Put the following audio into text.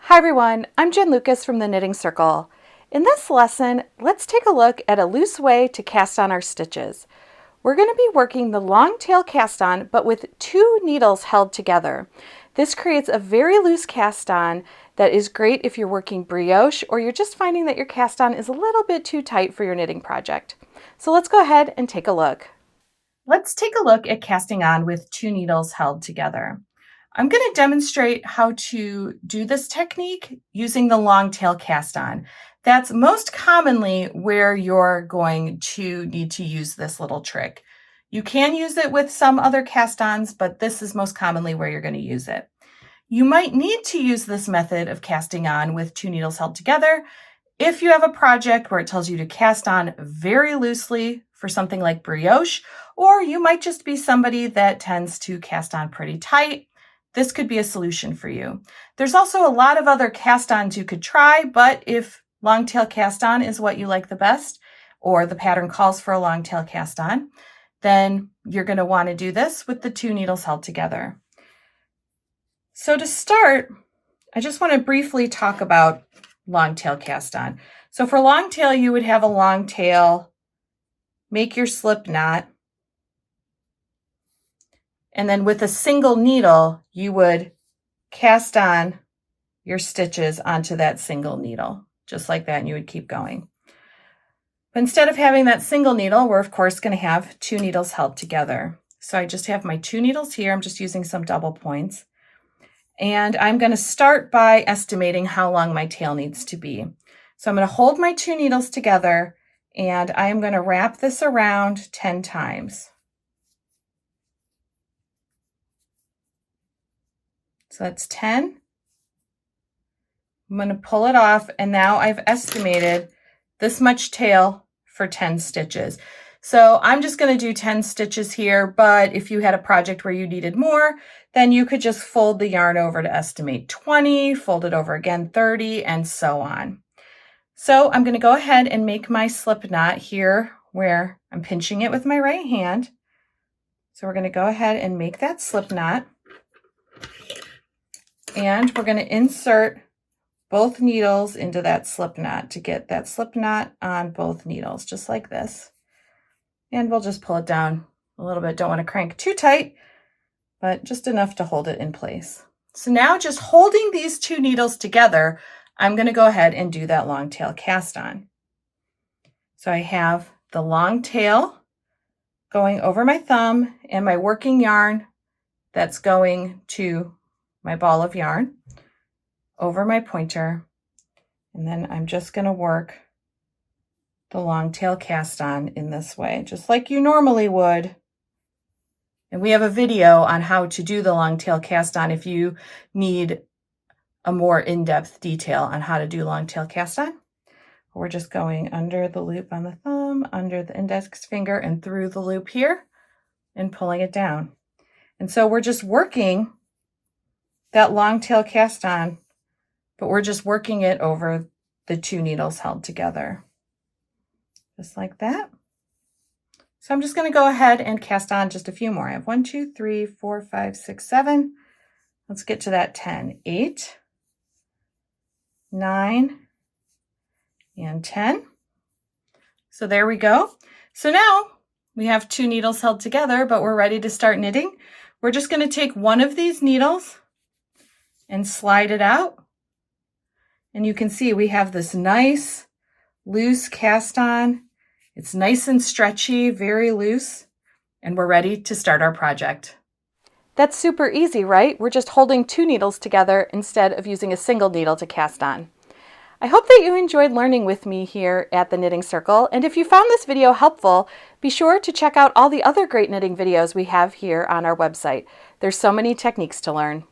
Hi everyone, I'm Jen Lucas from the Knitting Circle. In this lesson, let's take a look at a loose way to cast on our stitches. We're going to be working the long tail cast on, but with two needles held together. This creates a very loose cast on that is great if you're working brioche or you're just finding that your cast on is a little bit too tight for your knitting project. So let's go ahead and take a look. Let's take a look at casting on with two needles held together. I'm going to demonstrate how to do this technique using the long tail cast on. That's most commonly where you're going to need to use this little trick. You can use it with some other cast ons, but this is most commonly where you're going to use it. You might need to use this method of casting on with two needles held together if you have a project where it tells you to cast on very loosely for something like brioche, or you might just be somebody that tends to cast on pretty tight. This could be a solution for you. There's also a lot of other cast-ons you could try, but if long tail cast on is what you like the best, or the pattern calls for a long tail cast on, then you're going to want to do this with the two needles held together. So to start, I just want to briefly talk about long tail cast on. So for long tail, you would have a long tail, make your slip knot, and then with a single needle, you would cast on your stitches onto that single needle, just like that, and you would keep going. But instead of having that single needle, we're of course going to have two needles held together. So I just have my two needles here. I'm just using some double points. And I'm going to start by estimating how long my tail needs to be. So I'm going to hold my two needles together, and I am going to wrap this around 10 times. So that's 10. I'm going to pull it off, and now I've estimated this much tail for 10 stitches. So I'm just going to do 10 stitches here, but if you had a project where you needed more, then you could just fold the yarn over to estimate 20, fold it over again 30, and so on. So I'm going to go ahead and make my slip knot here where I'm pinching it with my right hand. So we're going to go ahead and make that slip knot. And we're going to insert both needles into that slip knot to get that slip knot on both needles, just like this. And we'll just pull it down a little bit. Don't want to crank too tight, but just enough to hold it in place. So now just holding these two needles together, I'm going to go ahead and do that long tail cast on. So I have the long tail going over my thumb and my working yarn that's going to my ball of yarn over my pointer, and then I'm just going to work the long tail cast on in this way, just like you normally would. And we have a video on how to do the long tail cast on if you need a more in-depth detail on how to do long tail cast on. We're just going under the loop on the thumb, under the index finger, and through the loop here, and pulling it down. And so we're just working that long tail cast on, but we're just working it over the two needles held together, just like that. So I'm just going to go ahead and cast on just a few more. I have 1, 2, 3, 4, 5, 6, 7. Let's get to that 10. 8, 9, and 10. So there we go. So now we have two needles held together, but we're ready to start knitting. We're just going to take one of these needles and slide it out. And you can see we have this nice loose cast on. It's nice and stretchy, very loose, and we're ready to start our project. That's super easy, right? We're just holding two needles together instead of using a single needle to cast on. I hope that you enjoyed learning with me here at the Knitting Circle, and if you found this video helpful, be sure to check out all the other great knitting videos we have here on our website. There's so many techniques to learn.